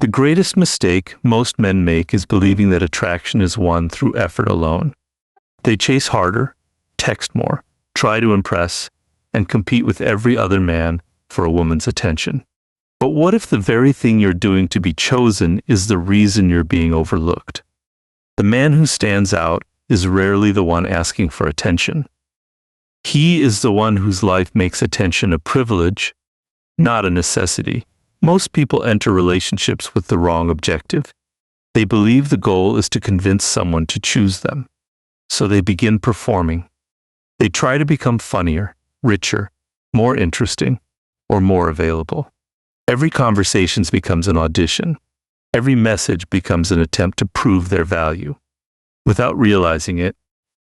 The greatest mistake most men make is believing that attraction is won through effort alone. They chase harder, text more, try to impress, and compete with every other man for a woman's attention. But what if the very thing you're doing to be chosen is the reason you're being overlooked? The man who stands out is rarely the one asking for attention. He is the one whose life makes attention a privilege, not a necessity. Most people enter relationships with the wrong objective. They believe the goal is to convince someone to choose them. So they begin performing. They try to become funnier, richer, more interesting, or more available. Every conversation becomes an audition. Every message becomes an attempt to prove their value. Without realizing it,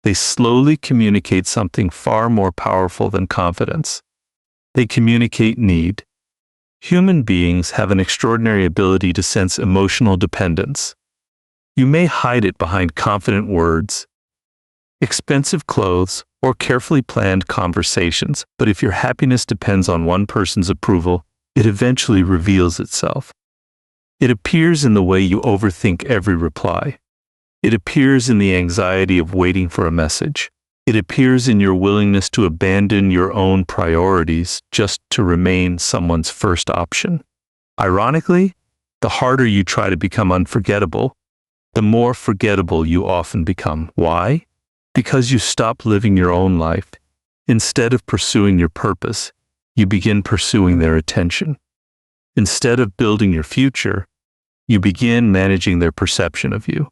they slowly communicate something far more powerful than confidence. They communicate need. Human beings have an extraordinary ability to sense emotional dependence. You may hide it behind confident words, expensive clothes, or carefully planned conversations, but if your happiness depends on one person's approval, it eventually reveals itself. It appears in the way you overthink every reply. It appears in the anxiety of waiting for a message. It appears in your willingness to abandon your own priorities just to remain someone's first option. Ironically, the harder you try to become unforgettable, the more forgettable you often become. Why? Because you stop living your own life. Instead of pursuing your purpose, you begin pursuing their attention. Instead of building your future, you begin managing their perception of you.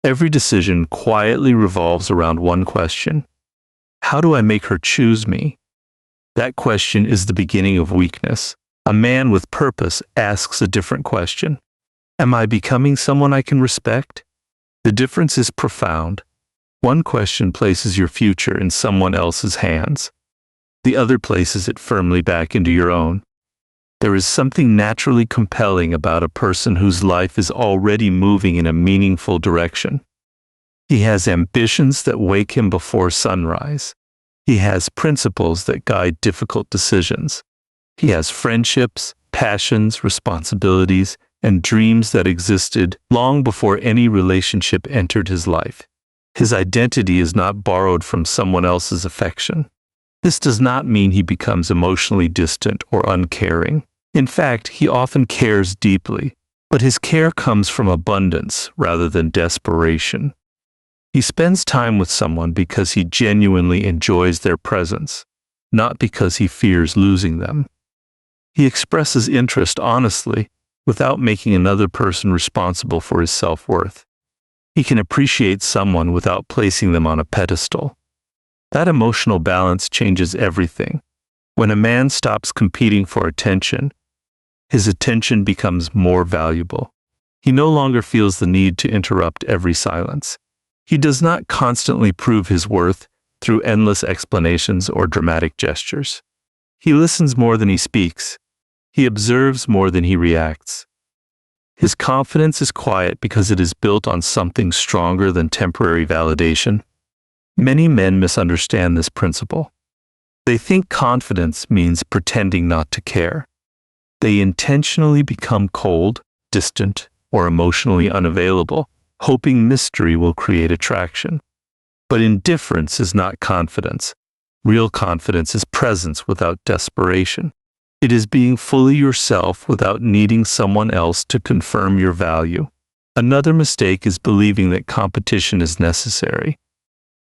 Every decision quietly revolves around one question. How do I make her choose me? That question is the beginning of weakness. A man with purpose asks a different question. Am I becoming someone I can respect? The difference is profound. One question places your future in someone else's hands. The other places it firmly back into your own. There is something naturally compelling about a person whose life is already moving in a meaningful direction. He has ambitions that wake him before sunrise. He has principles that guide difficult decisions. He has friendships, passions, responsibilities, and dreams that existed long before any relationship entered his life. His identity is not borrowed from someone else's affection. This does not mean he becomes emotionally distant or uncaring. In fact, he often cares deeply, but his care comes from abundance rather than desperation. He spends time with someone because he genuinely enjoys their presence, not because he fears losing them. He expresses interest honestly, without making another person responsible for his self-worth. He can appreciate someone without placing them on a pedestal. That emotional balance changes everything. When a man stops competing for attention, his attention becomes more valuable. He no longer feels the need to interrupt every silence. He does not constantly prove his worth through endless explanations or dramatic gestures. He listens more than he speaks. He observes more than he reacts. His confidence is quiet because it is built on something stronger than temporary validation. Many men misunderstand this principle. They think confidence means pretending not to care. They intentionally become cold, distant, or emotionally unavailable, hoping mystery will create attraction. But indifference is not confidence. Real confidence is presence without desperation. It is being fully yourself without needing someone else to confirm your value. Another mistake is believing that competition is necessary.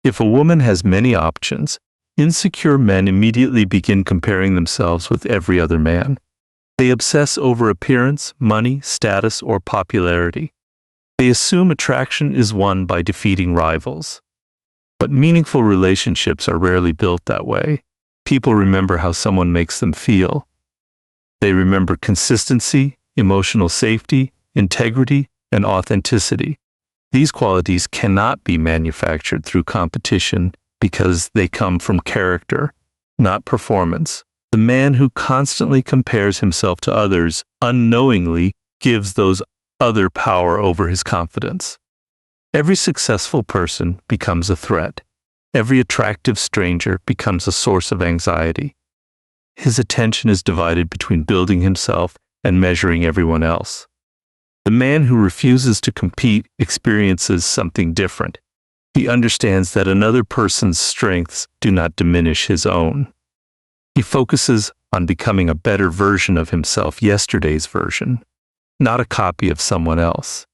If a woman has many options, insecure men immediately begin comparing themselves with every other man. They obsess over appearance, money, status, or popularity. They assume attraction is won by defeating rivals. But meaningful relationships are rarely built that way. People remember how someone makes them feel. They remember consistency, emotional safety, integrity, and authenticity. These qualities cannot be manufactured through competition because they come from character, not performance. The man who constantly compares himself to others unknowingly gives those other power over his confidence. Every successful person becomes a threat. Every attractive stranger becomes a source of anxiety. His attention is divided between building himself and measuring everyone else. The man who refuses to compete experiences something different. He understands that another person's strengths do not diminish his own. He focuses on becoming a better version of himself, yesterday's version, not a copy of someone else.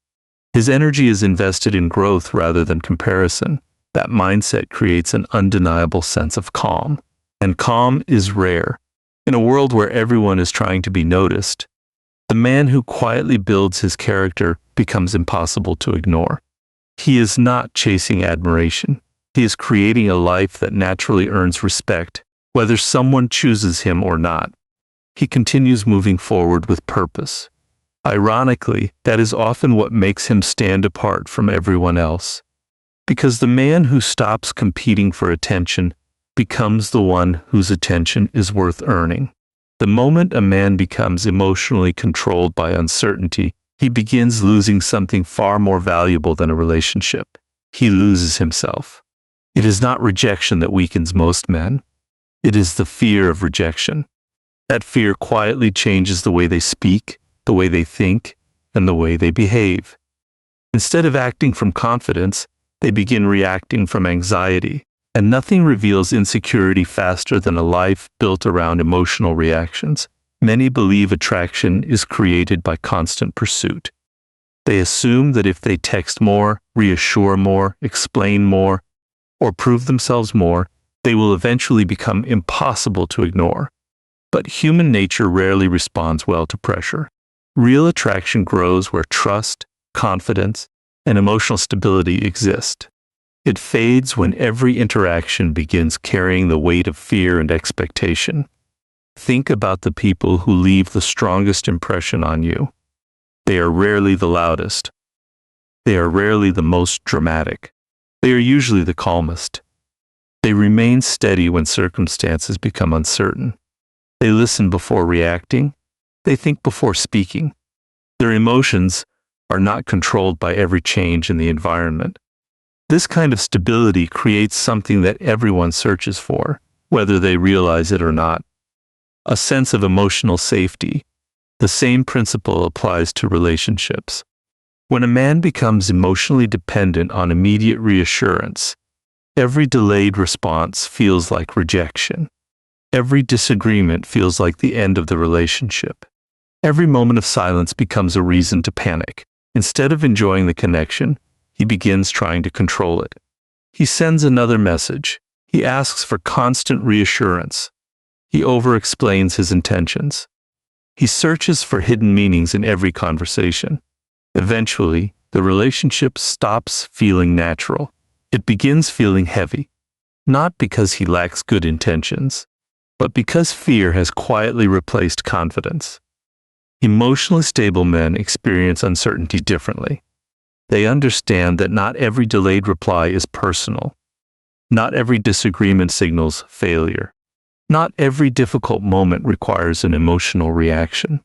His energy is invested in growth rather than comparison. That mindset creates an undeniable sense of calm. And calm is rare. In a world where everyone is trying to be noticed, the man who quietly builds his character becomes impossible to ignore. He is not chasing admiration. He is creating a life that naturally earns respect, whether someone chooses him or not. He continues moving forward with purpose. Ironically, that is often what makes him stand apart from everyone else. Because the man who stops competing for attention becomes the one whose attention is worth earning. The moment a man becomes emotionally controlled by uncertainty, he begins losing something far more valuable than a relationship. He loses himself. It is not rejection that weakens most men. It is the fear of rejection. That fear quietly changes the way they speak, the way they think, and the way they behave. Instead of acting from confidence, they begin reacting from anxiety. And nothing reveals insecurity faster than a life built around emotional reactions. Many believe attraction is created by constant pursuit. They assume that if they text more, reassure more, explain more, or prove themselves more, they will eventually become impossible to ignore. But human nature rarely responds well to pressure. Real attraction grows where trust, confidence, and emotional stability exist. It fades when every interaction begins carrying the weight of fear and expectation. Think about the people who leave the strongest impression on you. They are rarely the loudest. They are rarely the most dramatic. They are usually the calmest. They remain steady when circumstances become uncertain. They listen before reacting. They think before speaking. Their emotions are not controlled by every change in the environment. This kind of stability creates something that everyone searches for, whether they realize it or not. A sense of emotional safety. The same principle applies to relationships. When a man becomes emotionally dependent on immediate reassurance, every delayed response feels like rejection. Every disagreement feels like the end of the relationship. Every moment of silence becomes a reason to panic. Instead of enjoying the connection, he begins trying to control it. He sends another message. He asks for constant reassurance. He over-explains his intentions. He searches for hidden meanings in every conversation. Eventually, the relationship stops feeling natural. It begins feeling heavy, not because he lacks good intentions, but because fear has quietly replaced confidence. Emotionally stable men experience uncertainty differently. They understand that not every delayed reply is personal. Not every disagreement signals failure. Not every difficult moment requires an emotional reaction.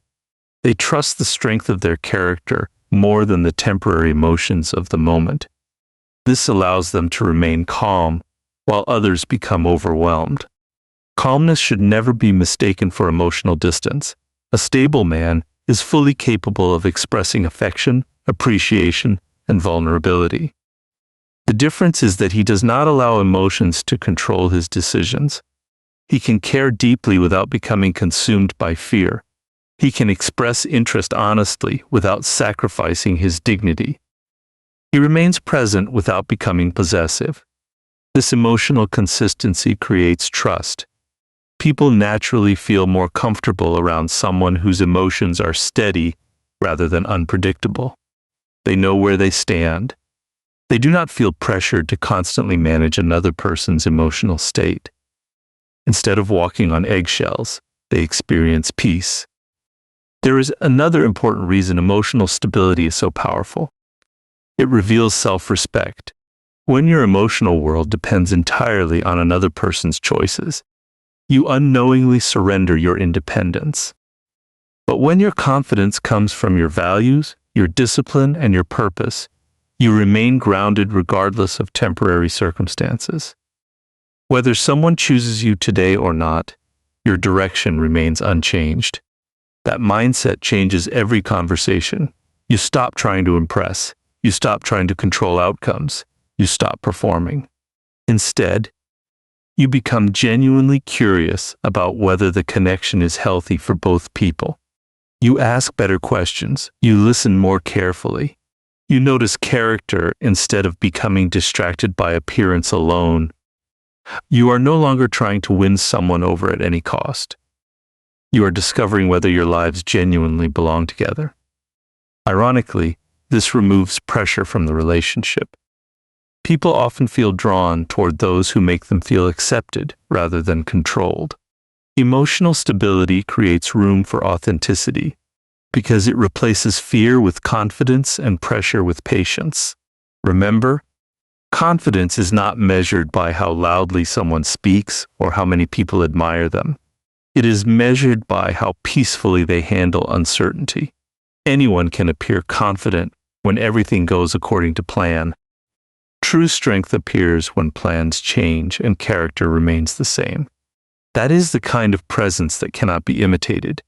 They trust the strength of their character more than the temporary emotions of the moment. This allows them to remain calm while others become overwhelmed. Calmness should never be mistaken for emotional distance. A stable man is fully capable of expressing affection, appreciation, and vulnerability. The difference is that he does not allow emotions to control his decisions. He can care deeply without becoming consumed by fear. He can express interest honestly without sacrificing his dignity. He remains present without becoming possessive. This emotional consistency creates trust. People naturally feel more comfortable around someone whose emotions are steady rather than unpredictable. They know where they stand. They do not feel pressured to constantly manage another person's emotional state. Instead of walking on eggshells, they experience peace. There is another important reason emotional stability is so powerful. It reveals self-respect. When your emotional world depends entirely on another person's choices, you unknowingly surrender your independence. But when your confidence comes from your values, your discipline, and your purpose, you remain grounded regardless of temporary circumstances. Whether someone chooses you today or not, your direction remains unchanged. That mindset changes every conversation. You stop trying to impress. You stop trying to control outcomes. You stop performing. Instead, you become genuinely curious about whether the connection is healthy for both people. You ask better questions. You listen more carefully. You notice character instead of becoming distracted by appearance alone. You are no longer trying to win someone over at any cost. You are discovering whether your lives genuinely belong together. Ironically, this removes pressure from the relationship. People often feel drawn toward those who make them feel accepted rather than controlled. Emotional stability creates room for authenticity because it replaces fear with confidence and pressure with patience. Remember, confidence is not measured by how loudly someone speaks or how many people admire them. It is measured by how peacefully they handle uncertainty. Anyone can appear confident when everything goes according to plan. True strength appears when plans change and character remains the same. That is the kind of presence that cannot be imitated.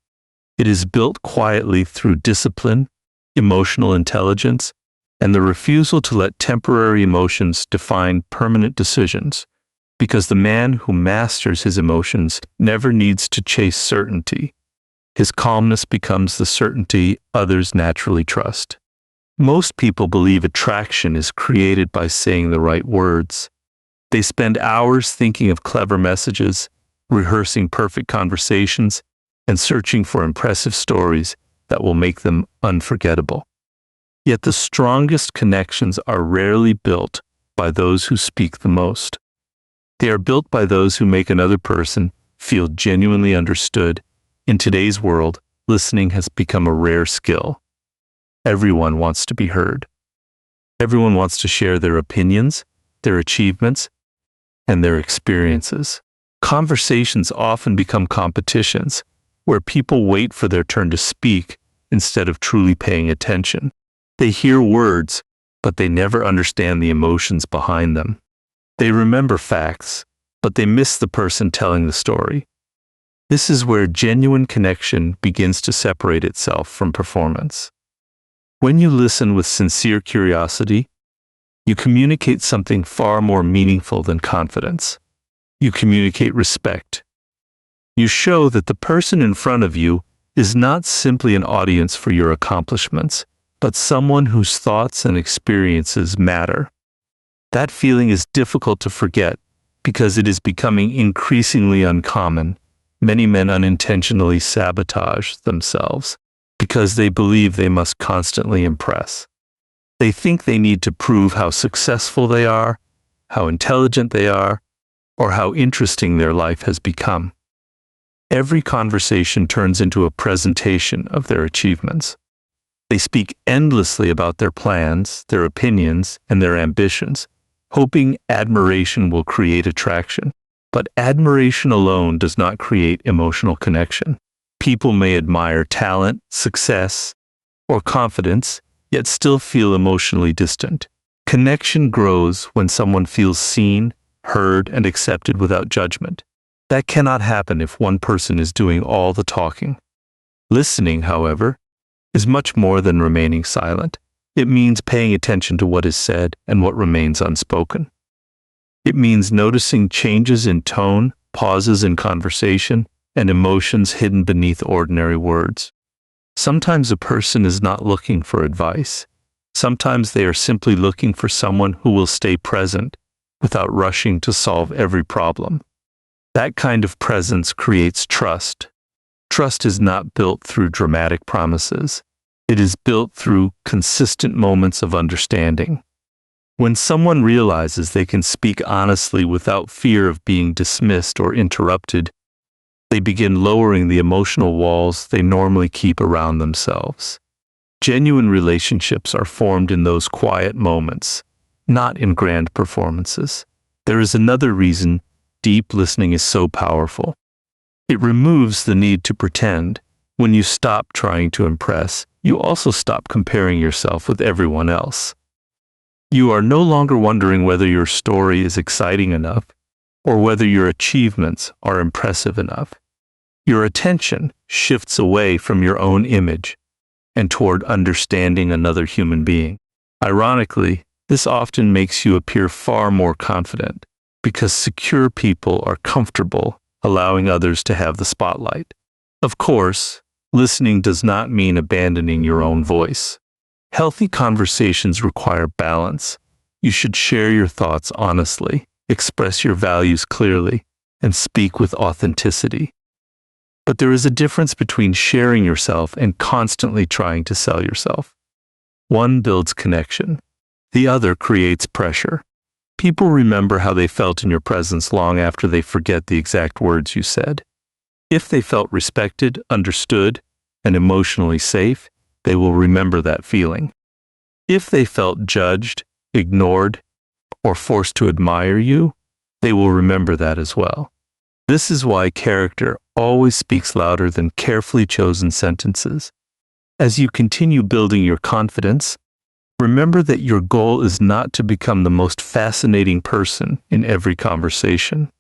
It is built quietly through discipline, emotional intelligence, and the refusal to let temporary emotions define permanent decisions, because the man who masters his emotions never needs to chase certainty. His calmness becomes the certainty others naturally trust. Most people believe attraction is created by saying the right words. They spend hours thinking of clever messages, rehearsing perfect conversations, and searching for impressive stories that will make them unforgettable. Yet the strongest connections are rarely built by those who speak the most. They are built by those who make another person feel genuinely understood. In today's world, listening has become a rare skill. Everyone wants to be heard. Everyone wants to share their opinions, their achievements, and their experiences. Conversations often become competitions, where people wait for their turn to speak instead of truly paying attention. They hear words, but they never understand the emotions behind them. They remember facts, but they miss the person telling the story. This is where genuine connection begins to separate itself from performance. When you listen with sincere curiosity, you communicate something far more meaningful than confidence. You communicate respect. You show that the person in front of you is not simply an audience for your accomplishments, but someone whose thoughts and experiences matter. That feeling is difficult to forget because it is becoming increasingly uncommon. Many men unintentionally sabotage themselves because they believe they must constantly impress. They think they need to prove how successful they are, how intelligent they are, or how interesting their life has become. Every conversation turns into a presentation of their achievements. They speak endlessly about their plans, their opinions, and their ambitions, hoping admiration will create attraction. But admiration alone does not create emotional connection. People may admire talent, success, or confidence, yet still feel emotionally distant. Connection grows when someone feels seen, heard, and accepted without judgment. That cannot happen if one person is doing all the talking. Listening, however, is much more than remaining silent. It means paying attention to what is said and what remains unspoken. It means noticing changes in tone, pauses in conversation, and emotions hidden beneath ordinary words. Sometimes a person is not looking for advice. Sometimes they are simply looking for someone who will stay present without rushing to solve every problem. That kind of presence creates trust. Trust is not built through dramatic promises. It is built through consistent moments of understanding. When someone realizes they can speak honestly without fear of being dismissed or interrupted, they begin lowering the emotional walls they normally keep around themselves. Genuine relationships are formed in those quiet moments, not in grand performances. There is another reason deep listening is so powerful. It removes the need to pretend. When you stop trying to impress, you also stop comparing yourself with everyone else. You are no longer wondering whether your story is exciting enough or whether your achievements are impressive enough. Your attention shifts away from your own image and toward understanding another human being. Ironically, this often makes you appear far more confident, because secure people are comfortable allowing others to have the spotlight. Of course, listening does not mean abandoning your own voice. Healthy conversations require balance. You should share your thoughts honestly, express your values clearly, and speak with authenticity. But there is a difference between sharing yourself and constantly trying to sell yourself. One builds connection. The other creates pressure. People remember how they felt in your presence long after they forget the exact words you said. If they felt respected, understood, and emotionally safe, they will remember that feeling. If they felt judged, ignored, or forced to admire you, they will remember that as well. This is why character always speaks louder than carefully chosen sentences. As you continue building your confidence, remember that your goal is not to become the most fascinating person in every conversation.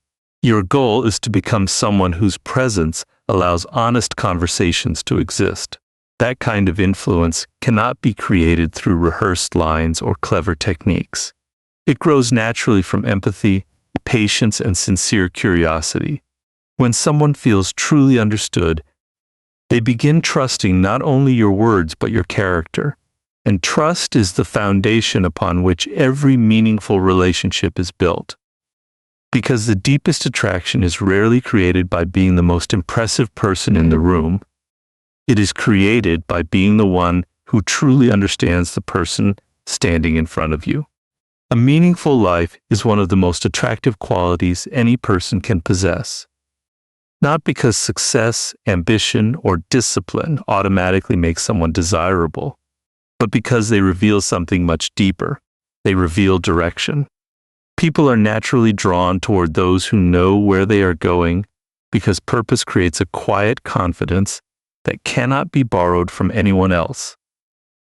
Your goal is to become someone whose presence allows honest conversations to exist. That kind of influence cannot be created through rehearsed lines or clever techniques. It grows naturally from empathy, patience, and sincere curiosity. When someone feels truly understood, they begin trusting not only your words but your character. And trust is the foundation upon which every meaningful relationship is built. Because the deepest attraction is rarely created by being the most impressive person in the room. It is created by being the one who truly understands the person standing in front of you. A meaningful life is one of the most attractive qualities any person can possess. Not because success, ambition, or discipline automatically make someone desirable, but because they reveal something much deeper. They reveal direction. People are naturally drawn toward those who know where they are going, because purpose creates a quiet confidence that cannot be borrowed from anyone else.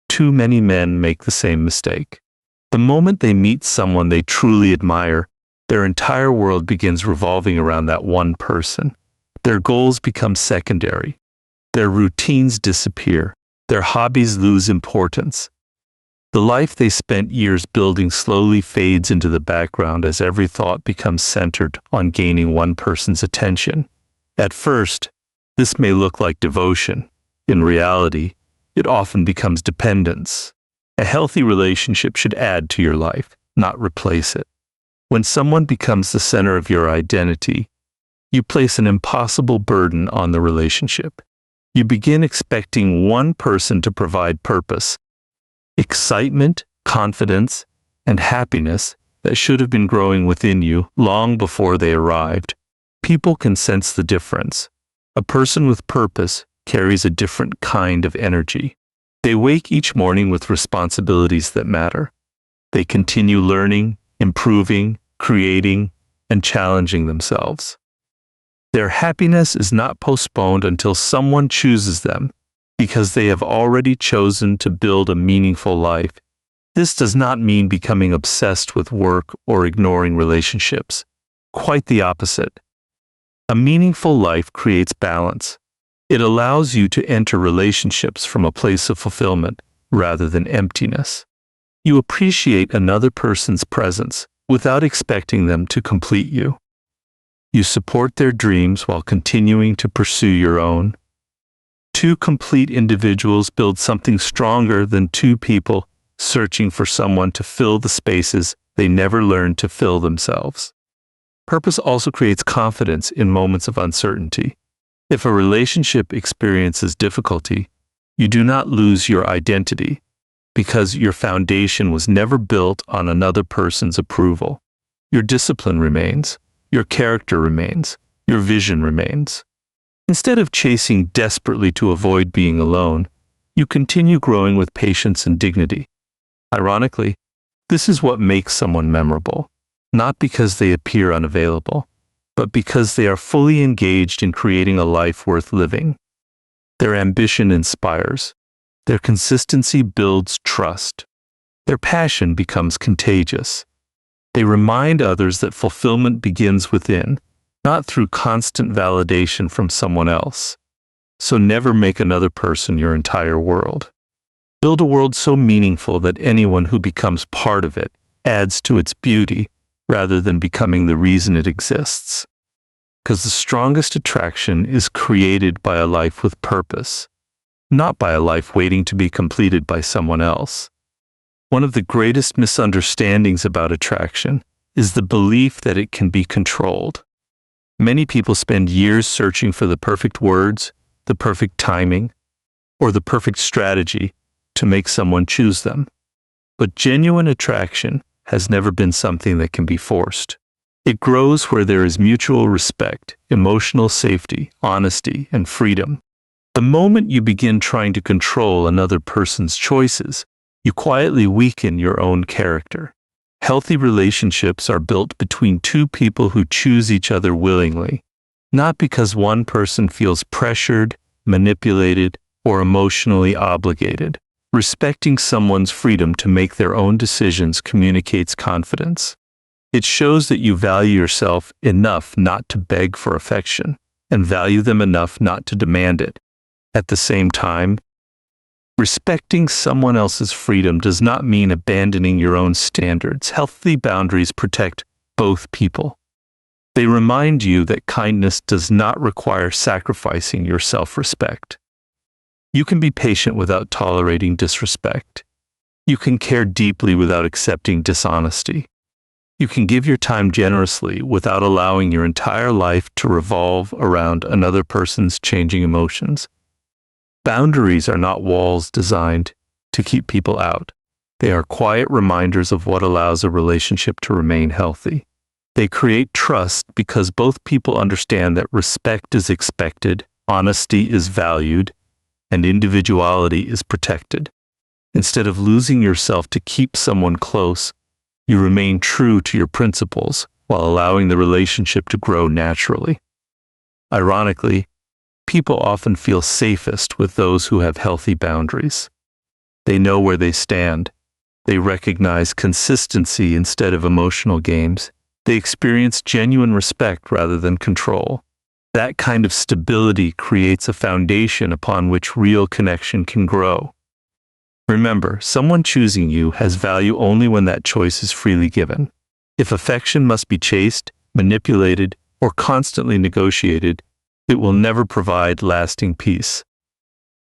Too many men make the same mistake. The moment they meet someone they truly admire, their entire world begins revolving around that one person. Their goals become secondary. Their routines disappear. Their hobbies lose importance. The life they spent years building slowly fades into the background as every thought becomes centered on gaining one person's attention. At first, this may look like devotion. In reality, it often becomes dependence. A healthy relationship should add to your life, not replace it. When someone becomes the center of your identity, you place an impossible burden on the relationship. You begin expecting one person to provide purpose, excitement, confidence, and happiness that should have been growing within you long before they arrived. People can sense the difference. A person with purpose carries a different kind of energy. They wake each morning with responsibilities that matter. They continue learning, improving, creating, and challenging themselves. Their happiness is not postponed until someone chooses them, because they have already chosen to build a meaningful life. This does not mean becoming obsessed with work or ignoring relationships. Quite the opposite. A meaningful life creates balance. It allows you to enter relationships from a place of fulfillment rather than emptiness. You appreciate another person's presence without expecting them to complete you. You support their dreams while continuing to pursue your own. Two complete individuals build something stronger than two people searching for someone to fill the spaces they never learned to fill themselves. Purpose also creates confidence in moments of uncertainty. If a relationship experiences difficulty, you do not lose your identity because your foundation was never built on another person's approval. Your discipline remains. Your character remains. Your vision remains. Instead of chasing desperately to avoid being alone, you continue growing with patience and dignity. Ironically, this is what makes someone memorable, not because they appear unavailable, but because they are fully engaged in creating a life worth living. Their ambition inspires. Their consistency builds trust. Their passion becomes contagious. They remind others that fulfillment begins within, not through constant validation from someone else. So never make another person your entire world. Build a world so meaningful that anyone who becomes part of it adds to its beauty rather than becoming the reason it exists. Because the strongest attraction is created by a life with purpose, not by a life waiting to be completed by someone else. One of the greatest misunderstandings about attraction is the belief that it can be controlled. Many people spend years searching for the perfect words, the perfect timing, or the perfect strategy to make someone choose them. But genuine attraction has never been something that can be forced. It grows where there is mutual respect, emotional safety, honesty, and freedom. The moment you begin trying to control another person's choices, you quietly weaken your own character. Healthy relationships are built between two people who choose each other willingly, not because one person feels pressured, manipulated, or emotionally obligated. Respecting someone's freedom to make their own decisions communicates confidence. It shows that you value yourself enough not to beg for affection, and value them enough not to demand it. At the same time, respecting someone else's freedom does not mean abandoning your own standards. Healthy boundaries protect both people. They remind you that kindness does not require sacrificing your self-respect. You can be patient without tolerating disrespect. You can care deeply without accepting dishonesty. You can give your time generously without allowing your entire life to revolve around another person's changing emotions. Boundaries are not walls designed to keep people out. They are quiet reminders of what allows a relationship to remain healthy. They create trust because both people understand that respect is expected, honesty is valued, and individuality is protected. Instead of losing yourself to keep someone close, you remain true to your principles while allowing the relationship to grow naturally. Ironically, people often feel safest with those who have healthy boundaries. They know where they stand. They recognize consistency instead of emotional games. They experience genuine respect rather than control. That kind of stability creates a foundation upon which real connection can grow. Remember, someone choosing you has value only when that choice is freely given. If affection must be chased, manipulated, or constantly negotiated, it will never provide lasting peace.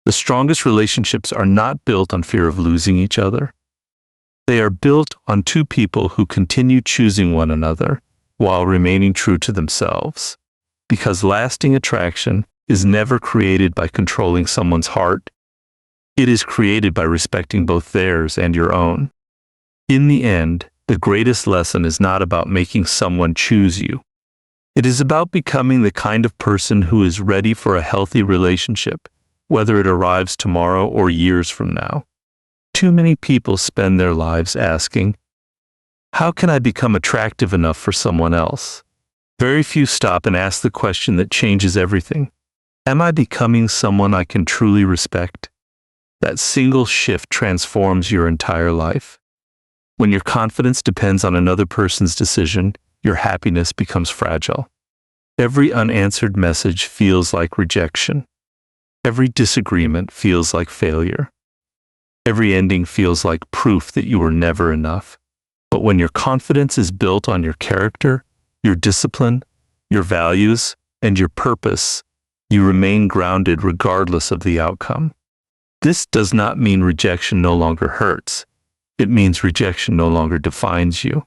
The strongest relationships are not built on fear of losing each other. They are built on two people who continue choosing one another while remaining true to themselves. Because lasting attraction is never created by controlling someone's heart. It is created by respecting both theirs and your own. In the end, the greatest lesson is not about making someone choose you. It is about becoming the kind of person who is ready for a healthy relationship, whether it arrives tomorrow or years from now. Too many people spend their lives asking, "How can I become attractive enough for someone else?" Very few stop and ask the question that changes everything. Am I becoming someone I can truly respect? That single shift transforms your entire life. When your confidence depends on another person's decision, your happiness becomes fragile. Every unanswered message feels like rejection. Every disagreement feels like failure. Every ending feels like proof that you were never enough. But when your confidence is built on your character, your discipline, your values, and your purpose, you remain grounded regardless of the outcome. This does not mean rejection no longer hurts. It means rejection no longer defines you.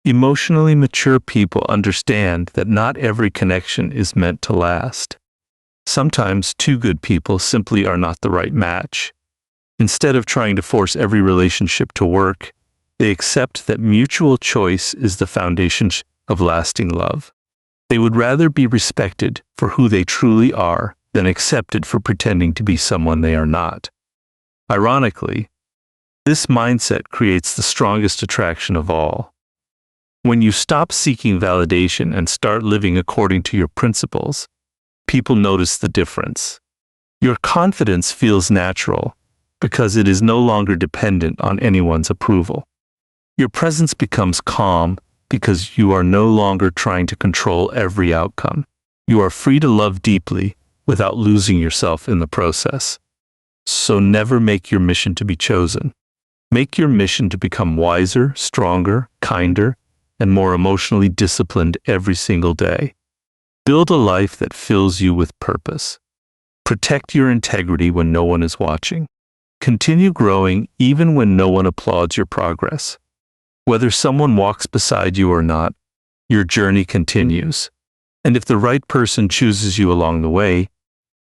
Emotionally mature people understand that not every connection is meant to last. Sometimes two good people simply are not the right match. Instead of trying to force every relationship to work, they accept that mutual choice is the foundation of lasting love. They would rather be respected for who they truly are than accepted for pretending to be someone they are not. Ironically, this mindset creates the strongest attraction of all. When you stop seeking validation and start living according to your principles, people notice the difference. Your confidence feels natural because it is no longer dependent on anyone's approval. Your presence becomes calm because you are no longer trying to control every outcome. You are free to love deeply without losing yourself in the process. So never make your mission to be chosen. Make your mission to become wiser, stronger, kinder, and more emotionally disciplined every single day. Build a life that fills you with purpose. Protect your integrity when no one is watching. Continue growing even when no one applauds your progress. Whether someone walks beside you or not, your journey continues. And if the right person chooses you along the way,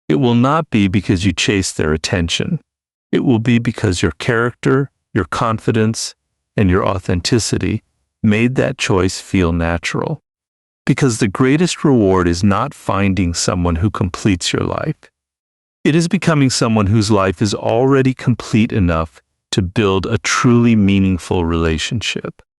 it will not be because you chase their attention. It will be because your character, your confidence, and your authenticity made that choice feel natural. Because the greatest reward is not finding someone who completes your life. It is becoming someone whose life is already complete enough to build a truly meaningful relationship.